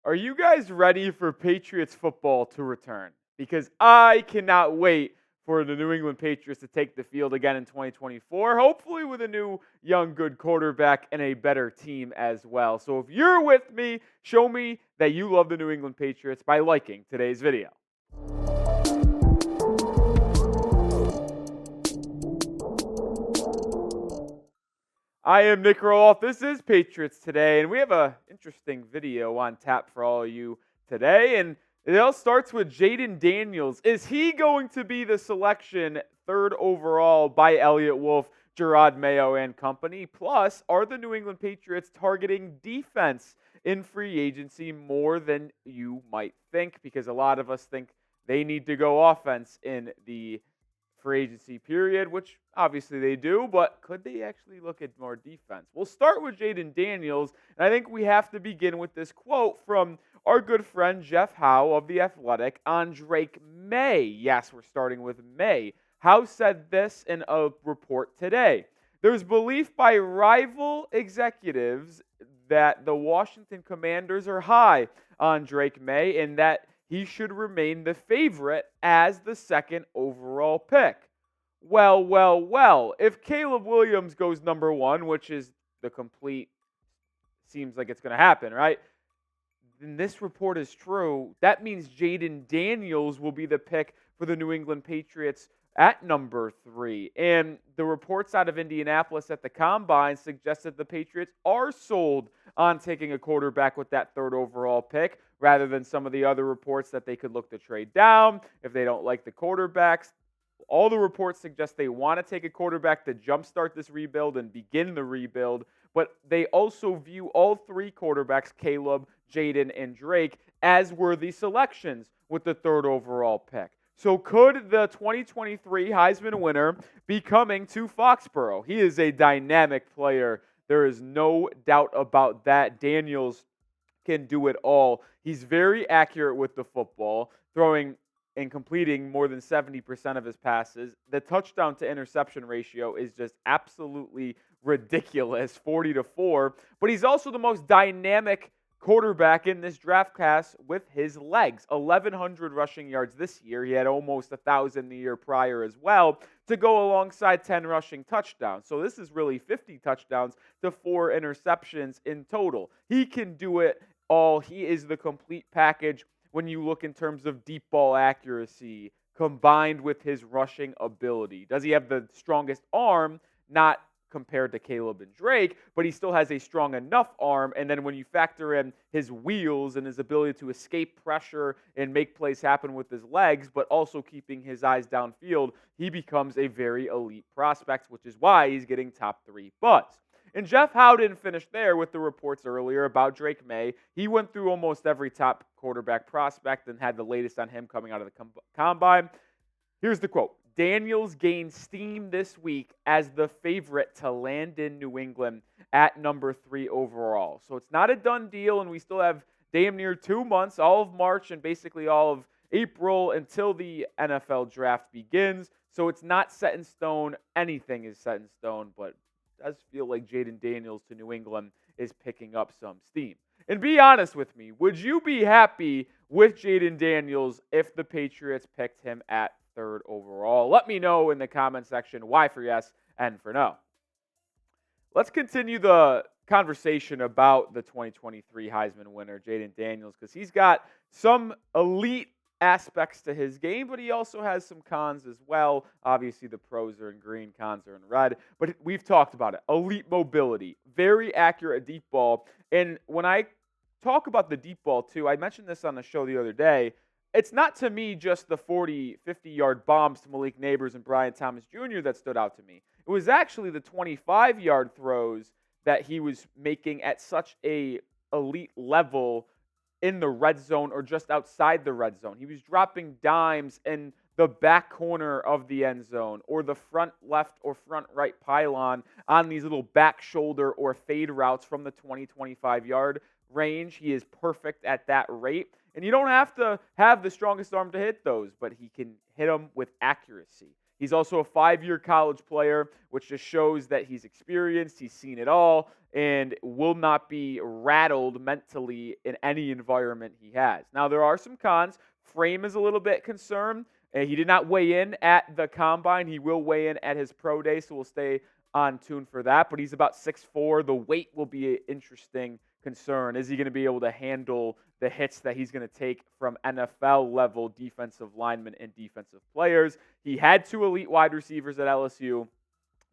Are you guys ready for Patriots football to return? Because I cannot wait for the New England Patriots to take the field again in 2024, hopefully with a new, young, good quarterback and a better team as well. So if you're with me, show me that you love the New England Patriots by liking today's video. I am Nic Rohloff. This is Patriots Today, and we have an interesting video on tap for all of you today. And it all starts with Jayden Daniels. Is he going to be the selection third overall by Eliot Wolf, Jerod, Mayo, and company? Plus, are the New England Patriots targeting defense in free agency more than you might think? Because a lot of us think they need to go offense in the free agency period, which obviously they do, but could they actually look at more defense? We'll start with Jayden Daniels, and I think we have to begin with this quote from our good friend Jeff Howe of The Athletic on Drake Maye. Yes, we're starting with Maye. Howe said this in a report today. There's belief by rival executives that the Washington Commanders are high on Drake Maye and that he should remain the favorite as the second overall pick. Well, if Caleb Williams goes number one, which is the complete, seems like it's going to happen, right? Then this report is true. That means Jayden Daniels will be the pick for the New England Patriots at number 3. And the reports out of Indianapolis at the Combine suggest that the Patriots are sold on taking a quarterback with that third overall pick, rather than some of the other reports that they could look to trade down if they don't like the quarterbacks. All the reports suggest they want to take a quarterback to jumpstart this rebuild and begin the rebuild, but they also view all three quarterbacks, Caleb, Jayden, and Drake, as worthy selections with the third overall pick. So could the 2023 Heisman winner be coming to Foxborough? He is a dynamic player. There is no doubt about that. Daniels can do it all. He's very accurate with the football, throwing and completing more than 70% of his passes. The touchdown to interception ratio is just absolutely ridiculous, 40-4. But he's also the most dynamic quarterback in this draft class with his legs. 1,100 rushing yards this year. He had almost 1,000 the year prior as well, to go alongside 10 rushing touchdowns. So this is really 50 touchdowns to 4 interceptions in total. He can do it all. He is the complete package when you look in terms of deep ball accuracy combined with his rushing ability. Does he have the strongest arm? Not compared to Caleb and Drake, but he still has a strong enough arm. And then when you factor in his wheels and his ability to escape pressure and make plays happen with his legs, but also keeping his eyes downfield, he becomes a very elite prospect, which is why he's getting top 3 buzz. And Jeff Howe didn't finish there with the reports earlier about Drake Maye. He went through almost every top quarterback prospect and had the latest on him coming out of the Combine. Here's the quote. Daniels gained steam this week as the favorite to land in New England at number 3 overall. So it's not a done deal, and we still have damn near 2 months, all of March and basically all of April until the NFL draft begins. So it's not set in stone. Anything is set in stone, but it does feel like Jayden Daniels to New England is picking up some steam. And be honest with me, would you be happy with Jayden Daniels if the Patriots picked him at 3rd overall? Let me know in the comment section why for yes and for no. Let's continue the conversation about the 2023 Heisman winner, Jayden Daniels, because he's got some elite aspects to his game, but he also has some cons as well. Obviously, the pros are in green, cons are in red, but we've talked about it. Elite mobility, very accurate deep ball. And when I talk about the deep ball too, I mentioned this on the show the other day, it's not to me just the 40, 50-yard bombs to Malik Neighbors and Brian Thomas Jr. that stood out to me. It was actually the 25-yard throws that he was making at such a elite level in the red zone or just outside the red zone. He was dropping dimes in the back corner of the end zone or the front left or front right pylon on these little back shoulder or fade routes from the 20-25-yard range. He is perfect at that rate. And you don't have to have the strongest arm to hit those, but he can hit them with accuracy. He's also a 5-year college player, which just shows that he's experienced, he's seen it all, and will not be rattled mentally in any environment he has. Now, there are some cons. Frame is a little bit concerned. He did not weigh in at the combine. He will weigh in at his pro day, so we'll stay on tune for that. But he's about 6'4". The weight will be an interesting concern. Is he going to be able to handle the hits that he's going to take from NFL-level defensive linemen and defensive players? He had 2 elite wide receivers at LSU.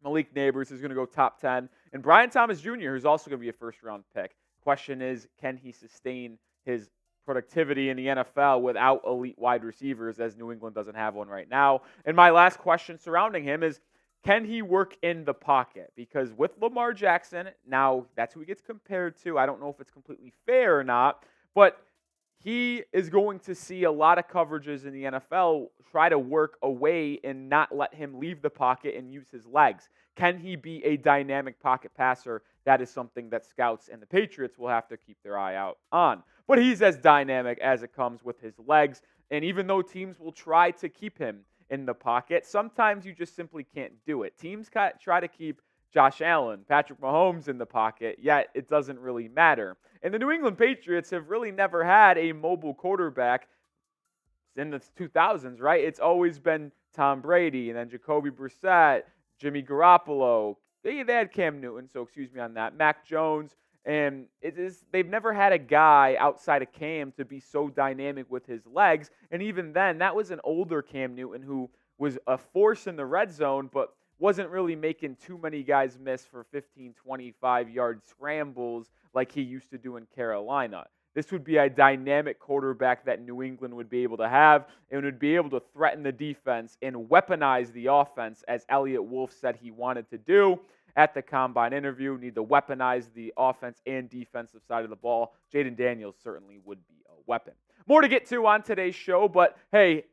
Malik Neighbors is going to go top 10. And Brian Thomas Jr., who's also going to be a first-round pick. Question is, can he sustain his productivity in the NFL without elite wide receivers, as New England doesn't have one right now? And my last question surrounding him is, can he work in the pocket? Because with Lamar Jackson, now that's who he gets compared to. I don't know if it's completely fair or not, but he is going to see a lot of coverages in the NFL try to work away and not let him leave the pocket and use his legs. Can he be a dynamic pocket passer? That is something that scouts and the Patriots will have to keep their eye out on. But he's as dynamic as it comes with his legs. And even though teams will try to keep him in the pocket, sometimes you just simply can't do it. Teams try to keep Josh Allen, Patrick Mahomes in the pocket, yet it doesn't really matter. And the New England Patriots have really never had a mobile quarterback in the 2000s, right? It's always been Tom Brady and then Jacoby Brissett, Jimmy Garoppolo. They had Cam Newton, so excuse me on that. Mac Jones. And they've never had a guy outside of Cam to be so dynamic with his legs. And even then, that was an older Cam Newton who was a force in the red zone, but wasn't really making too many guys miss for 15, 25-yard scrambles like he used to do in Carolina. This would be a dynamic quarterback that New England would be able to have and would be able to threaten the defense and weaponize the offense, as Eliot Wolf said he wanted to do at the combine interview. Need to weaponize the offense and defensive side of the ball. Jayden Daniels certainly would be a weapon. More to get to on today's show, but hey,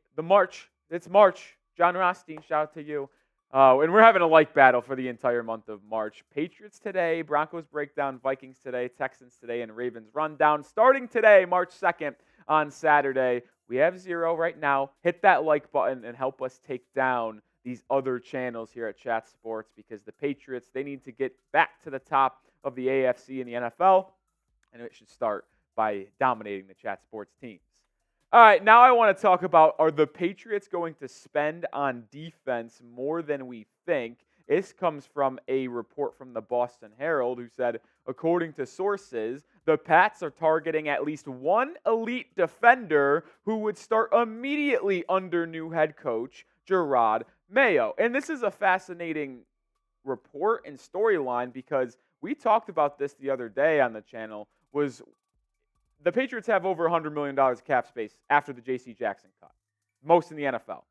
it's March. John Rothstein, shout out to you. And we're having a like battle for the entire month of March. Patriots today, Broncos breakdown, Vikings today, Texans today, and Ravens rundown. Starting today, March 2nd on Saturday. We have 0 right now. Hit that like button and help us take down these other channels here at Chat Sports, because the Patriots, they need to get back to the top of the AFC in the NFL, and it should start by dominating the Chat Sports teams. All right, now I want to talk about, are the Patriots going to spend on defense more than we think? This comes from a report from the Boston Herald, who said, according to sources, the Pats are targeting at least one elite defender who would start immediately under new head coach Jerod Mayo. And this is a fascinating report and storyline, because we talked about this the other day on the channel. Was the Patriots have over $100 million cap space after the J.C. Jackson cut, most in the NFL.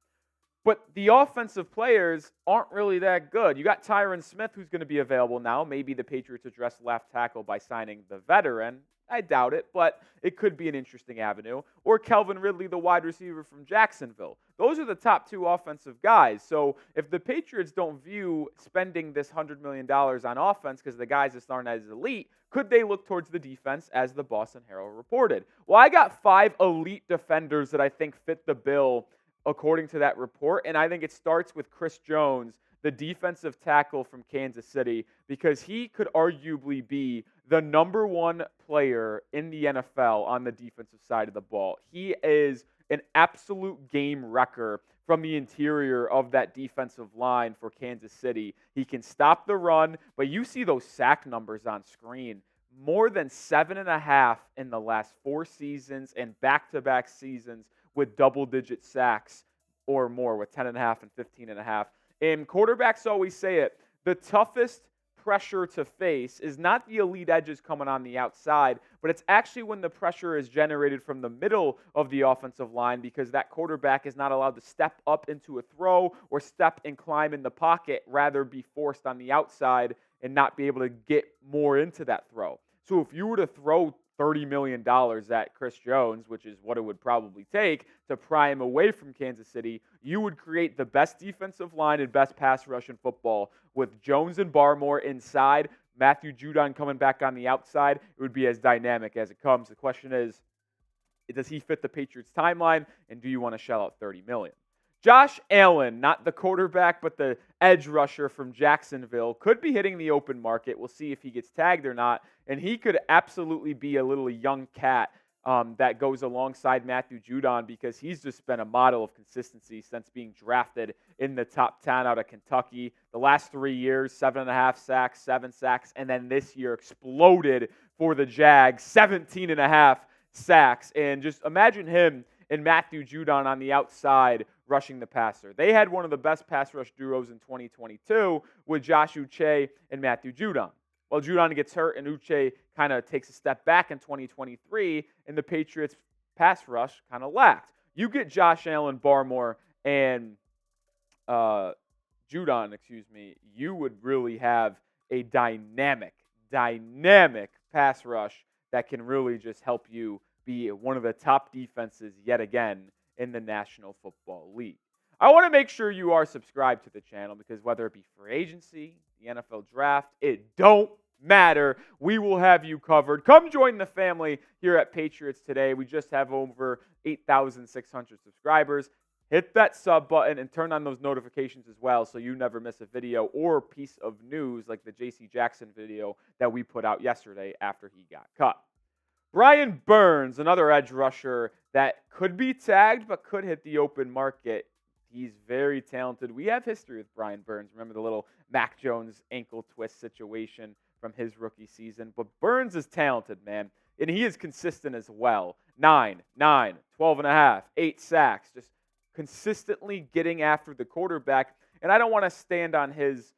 But the offensive players aren't really that good. You got Tyron Smith, who's going to be available now. Maybe the Patriots address left tackle by signing the veteran. I doubt it, but it could be an interesting avenue. Or Kelvin Ridley, the wide receiver from Jacksonville. Those are the top 2 offensive guys. So if the Patriots don't view spending this $100 million on offense because the guys just aren't as elite, could they look towards the defense, as the Boston Herald reported? Well, I got 5 elite defenders that I think fit the bill according to that report, and I think it starts with Chris Jones, the defensive tackle from Kansas City, because he could arguably be the number 1 player in the NFL on the defensive side of the ball. He is an absolute game wrecker from the interior of that defensive line for Kansas City. He can stop the run, but you see those sack numbers on screen. More than 7.5 in the last 4 seasons and back-to-back seasons with double-digit sacks or more, with 10.5 and 15.5. And quarterbacks always say it, the toughest pressure to face is not the elite edges coming on the outside, but it's actually when the pressure is generated from the middle of the offensive line, because that quarterback is not allowed to step up into a throw or step and climb in the pocket, rather be forced on the outside and not be able to get more into that throw. So if you were to throw $30 million at Chris Jones, which is what it would probably take to pry him away from Kansas City, you would create the best defensive line and best pass rush in football with Jones and Barmore inside, Matthew Judon coming back on the outside. It would be as dynamic as it comes. The question is, does he fit the Patriots timeline, and do you want to shell out $30 million? Josh Allen, not the quarterback, but the edge rusher from Jacksonville, could be hitting the open market. We'll see if he gets tagged or not. And he could absolutely be a little young cat that goes alongside Matthew Judon, because he's just been a model of consistency since being drafted in the top 10 out of Kentucky. The last 3 years, 7.5 sacks, 7 sacks, and then this year exploded for the Jags, 17.5 sacks. And just imagine him and Matthew Judon on the outside rushing the passer. They had one of the best pass rush duos in 2022 with Josh Uche and Matthew Judon. Well, Judon gets hurt and Uche kind of takes a step back in 2023, and the Patriots pass rush kind of lacked. You get Josh Allen, Barmore, and Judon, you would really have a dynamic pass rush that can really just help you be one of the top defenses yet again in the National Football League. I want to make sure you are subscribed to the channel, because whether it be free agency, the NFL draft, it don't matter. We will have you covered. Come join the family here at Patriots Today. We just have over 8,600 subscribers. Hit that sub button and turn on those notifications as well, so you never miss a video or piece of news like the J.C. Jackson video that we put out yesterday after he got cut. Brian Burns, another edge rusher that could be tagged but could hit the open market. He's very talented. We have history with Brian Burns. Remember the little Mac Jones ankle twist situation from his rookie season? But Burns is talented, man, and he is consistent as well. 9, 12.5, 8 sacks, just consistently getting after the quarterback. And I don't want to stand on his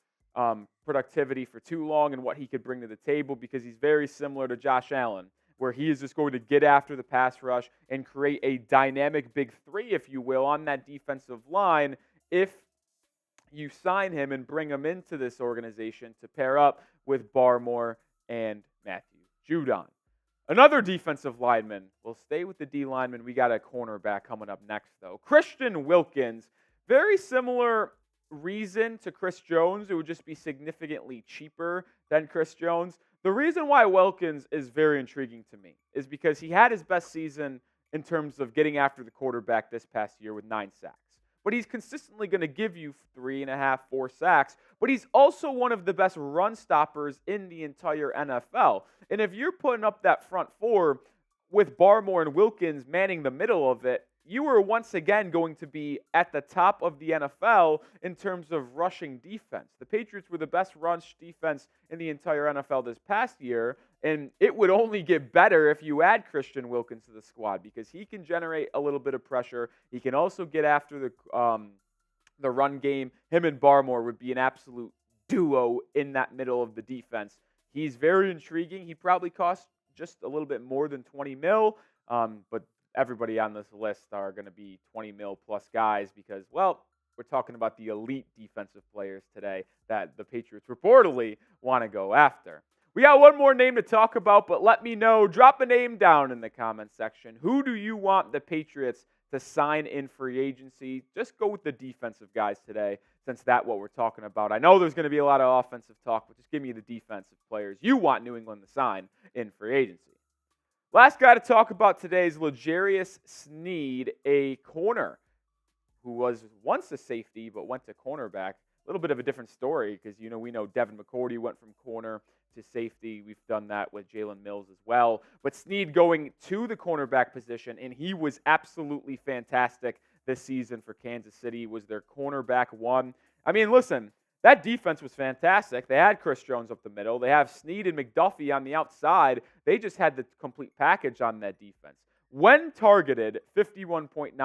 productivity for too long and what he could bring to the table, because he's very similar to Josh Allen, where he is just going to get after the pass rush and create a dynamic big three, if you will, on that defensive line if you sign him and bring him into this organization to pair up with Barmore and Matthew Judon. Another defensive lineman. We'll stay with the D lineman. We got a cornerback coming up next, though. Christian Wilkins. Very similar reason to Chris Jones. It would just be significantly cheaper than Chris Jones. The reason why Wilkins is very intriguing to me is because he had his best season in terms of getting after the quarterback this past year with 9 sacks. But he's consistently going to give you 3.5, 4 sacks. But he's also one of the best run stoppers in the entire NFL. And if you're putting up that front four with Barmore and Wilkins manning the middle of it, you are once again going to be at the top of the NFL in terms of rushing defense. The Patriots were the best rush defense in the entire NFL this past year, and it would only get better if you add Christian Wilkins to the squad, because he can generate a little bit of pressure. He can also get after the run game. Him and Barmore would be an absolute duo in that middle of the defense. He's very intriguing. He probably costs just a little bit more than $20 million, but everybody on this list are going to be 20 mil plus guys, because, well, we're talking about the elite defensive players today that the Patriots reportedly want to go after. We got one more name to talk about, but let me know. Drop a name down in the comments section. Who do you want the Patriots to sign in free agency? Just go with the defensive guys today, since that's what we're talking about. I know there's going to be a lot of offensive talk, but just give me the defensive players you want New England to sign in free agency. Last guy to talk about today is L'Jarius Sneed, a corner who was once a safety but went to cornerback. A little bit of a different story, because we know Devin McCourty went from corner to safety. We've done that with Jalen Mills as well. But Sneed going to the cornerback position, and he was absolutely fantastic this season for Kansas City. Was their cornerback one. I mean, listen, that defense was fantastic. They had Chris Jones up the middle. They have Sneed and McDuffie on the outside. They just had the complete package on that defense. When targeted, 51.9%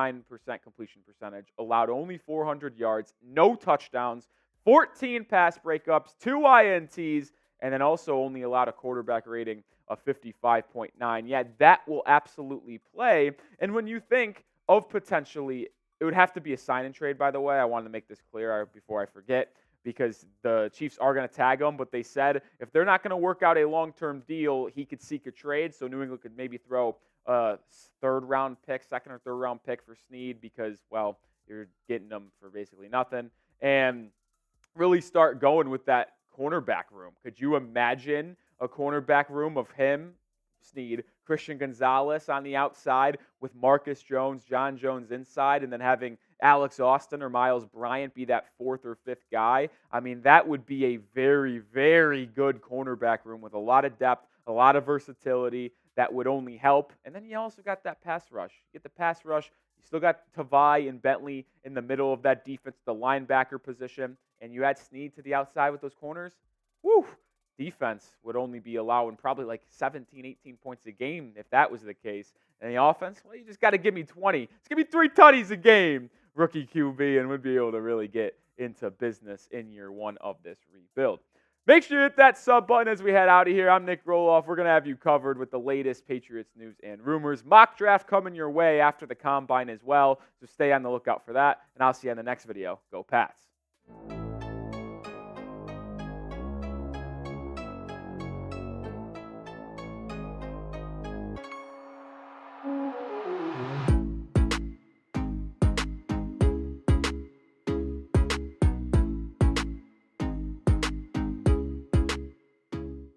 completion percentage, allowed only 400 yards, no touchdowns, 14 pass breakups, 2 INTs, and then also only allowed a quarterback rating of 55.9. Yeah, that will absolutely play. And when you think of potentially, it would have to be a sign and trade, by the way. I wanted to make this clear before I forget, because the Chiefs are going to tag him, but they said if they're not going to work out a long-term deal, he could seek a trade. So New England could maybe throw a second or third round pick for Sneed, because, well, you're getting them for basically nothing, and really start going with that cornerback room. Could you imagine a cornerback room of him Sneed, Christian Gonzalez on the outside with Marcus Jones, John Jones inside, and then having Alex Austin or Miles Bryant be that fourth or fifth guy. I mean, that would be a very, very good cornerback room with a lot of depth, a lot of versatility that would only help. And then you also got that pass rush. You get the pass rush. You still got Tavai and Bentley in the middle of that defense, the linebacker position, and you add Sneed to the outside with those corners. Woo! Defense would only be allowing probably like 17, 18 points a game if that was the case. And the offense, well, you just got to give me 20. Just give me 3 tutties a game, rookie QB, and we'd be able to really get into business in year one of this rebuild. Make sure you hit that sub button as we head out of here. I'm Nic Rohloff. We're going to have you covered with the latest Patriots news and rumors. Mock draft coming your way after the Combine as well, so stay on the lookout for that, and I'll see you in the next video. Go Pats.